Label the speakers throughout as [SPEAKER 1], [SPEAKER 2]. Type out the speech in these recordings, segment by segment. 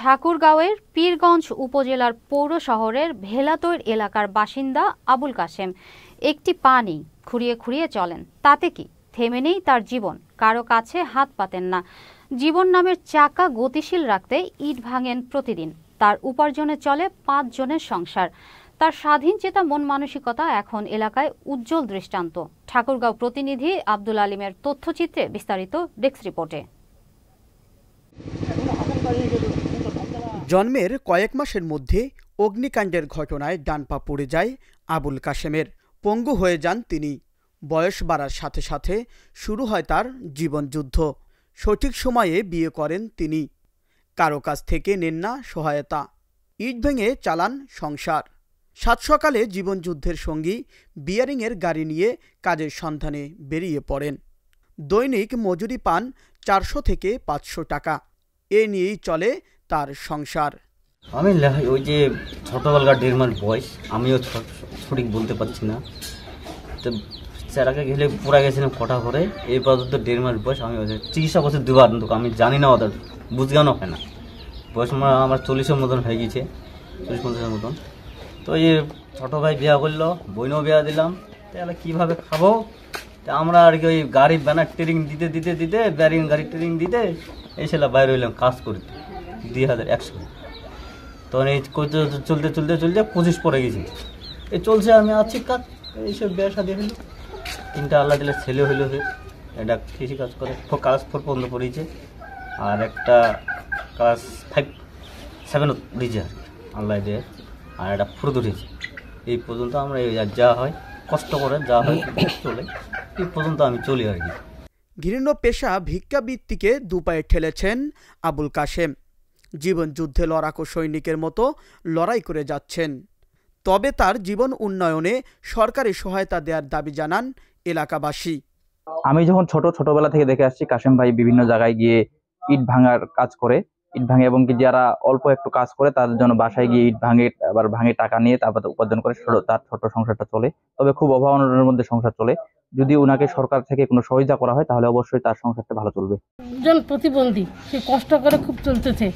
[SPEAKER 1] ঠাকুরগাঁওয়ের পীরগঞ্জ উপজেলার পৌর শহরের ভেলাতৈর এলাকার বাসিন্দা আবুল কাশেম একটি পানি খুঁড়িয়ে খুঁড়িয়ে চলেন। তাতে কি থেমে নেই তার জীবন, কারো কাছে হাত পাতেন না। জীবন নামের চাকা গতিশীল রাখতে ইট ভাঙেন প্রতিদিন। তার উপার্জনে চলে 5 জনের সংসার। তার স্বাধীন চেতা মন মানসিকতা এখন এলাকায় উজ্জ্বল দৃষ্টান্ত। ঠাকুরগাঁও প্রতিনিধি আব্দুল আলিমের তথ্যচিত্রে বিস্তারিত ডেস্ক রিপোর্টে।
[SPEAKER 2] জন্মের কয়েক মাসের মধ্যে অগ্নিকাণ্ডের ঘটনায় ডান পা পড়ে যায় আবুল কাশেমের। পঙ্গু হয়ে যান তিনি। বয়স বাড়ার সাথে সাথে শুরু হয় তার জীবনযুদ্ধ। সঠিক সময়ে বিয়ে করেন তিনি। কারো কাছ থেকে নেন না সহায়তা। ইট ভেঙে চালান সংসার। সাত সকালে জীবনযুদ্ধের সঙ্গী বিয়ারিংয়ের গাড়ি নিয়ে কাজের সন্ধানে বেরিয়ে পড়েন। দৈনিক মজুরি পান 400 থেকে 500 টাকা। এ নিয়েই চলে তার সংসার।
[SPEAKER 3] আমি ওই যে ছোটবেলাকার 1.5 মাস বয়স, আমিও সঠিক বলতে পারছি না। তো চেরাকে গেলে পুরা গেছিলাম কটা করে। এই পর্যন্ত 1.5 মাস বয়স। আমি চিকিৎসা করছি 2 বার, কিন্তু আমি জানি না, ওদের বুঝগানো হয় না। বয়স আমার 40-এর মতন হয়ে গেছে, 40-50-এর মতন। তো এই ছোটো ভাই বিয়া করলো, বইনও বিয়া দিলাম। তাহলে কীভাবে খাবো? তা আমরা আর কি ওই গাড়ি ব্যানার ট্রেনিং দিতে ব্যারিং গাড়ি ট্রেনিং দিতে এই ছেলে বাইরে হইলাম কাজ করতে 2100। তখন এই চলতে 25 পরে গেছি। এই চলছে, আমি আছি কাজ। এইসব বিয়ে শাদি হইলো, 3টা আল্লাহ দিলে ছেলে হইলো। এটা কৃষি কাজ করে, ক্লাস 4 পর্যন্ত পড়িয়েছে। আর একটা ক্লাস 5-7 দিয়েছে আর কি আল্লাহ দিয়ে। আর একটা ফুরুত উঠেছে। এই পর্যন্ত আমরা যা হয় কষ্ট করে যা হয় চলে, এই পর্যন্ত আমি চলি আর কি।
[SPEAKER 2] ঘৃণ্য পেশা ভিক্ষাবৃত্তিকে দুপায়ে ঠেলেছেন আবুল কাশেম। জীবন যুদ্ধে লড়াকু সৈনিকের মতো লড়াই করে যাচ্ছেন। তবে তার জীবন উন্নয়নে সরকারি সহায়তা দেওয়ার দাবি জানান এলাকাবাসী।
[SPEAKER 4] আমি যখন ছোটবেলা থেকে দেখে আসছি, কাশেম ভাই বিভিন্ন জায়গায় গিয়ে ইট ভাঙার কাজ করে, ইট ভাঙে, এবং কি যারা অল্প একটু কাজ করে তাদের জন্য বাসায় গিয়ে ইট ভাঙে, আবার ভাঙে টাকা নিয়ে তারপর উপার্জন করে তার ছোট সংসারটা চলে। তবে খুব অভাবনের মধ্যে সংসার চলে। যদি ওনাকে সরকার থেকে কোনো সহায়তা করা হয় তাহলে অবশ্যই তার সংসারটা ভালো চলবে।
[SPEAKER 5] একজন প্রতিবন্ধী, সে কষ্ট করে খুব চলতেছে,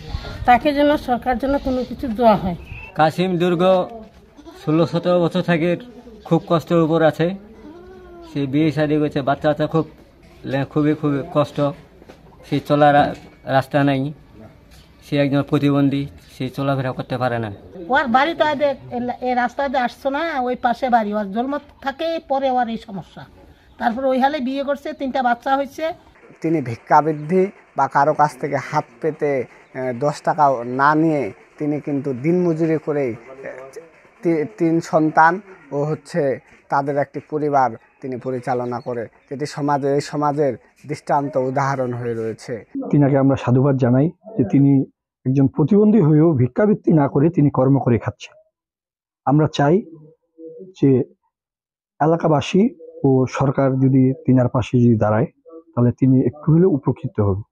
[SPEAKER 5] তাকে যেন সরকার জন্য কোনো কিছু দেওয়া হয়।
[SPEAKER 6] কাশিম দীর্ঘ 16-17 বছর থেকে খুব কষ্টের উপর আছে। সে বিয়ে শাদী করছে, বাচ্চা খুবই কষ্ট। সে চলার রাস্তা নাই। সে একজন প্রতিবন্ধী, সে চলাফেরা করতে পারে না।
[SPEAKER 5] ওর বাড়ি তো এই রাস্তা দিয়ে আসছো না, ওই পাশে বাড়ি। ওর জন্ম থাকে, পরে ওর এই সমস্যা। তারপরে ওই হালে বিয়ে করছে, 3টা বাচ্চা হয়েছে।
[SPEAKER 7] তিনি ভিক্ষাবৃত্তি বা কারো কাছ থেকে হাত পেতে 10 টাকা না নিয়ে তিনি কিন্তু দিনমজুরি করেই 3 সন্তান ও তাদের একটি পরিবার তিনি পরিচালনা করে, যেটি এই সমাজের দৃষ্টান্ত উদাহরণ হয়ে রয়েছে।
[SPEAKER 8] তিনাকে আমরা সাধুবাদ জানাই যে তিনি একজন প্রতিবন্ধী হয়েও ভিক্ষাবৃত্তি না করে তিনি কর্ম করে খাচ্ছে। আমরা চাই যে এলাকাবাসী ও সরকার যদি তিনার পাশে যদি দাঁড়ায় তাহলে তিনি একটু হলেও উপকৃত হবে।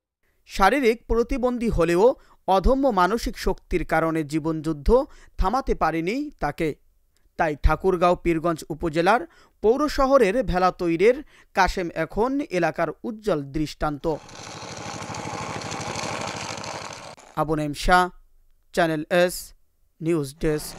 [SPEAKER 2] শারীরিক প্রতিবন্ধী হলেও অদম্য মানসিক শক্তির কারণে জীবনযুদ্ধ থামাতে পারেনি তাকে। তাই ঠাকুরগাঁও পীরগঞ্জ উপজেলার পৌর শহরের ভেলাতৈরের কাশেম এখন এলাকার উজ্জ্বল দৃষ্টান্ত। Abu Naim Shah, channel S news desk.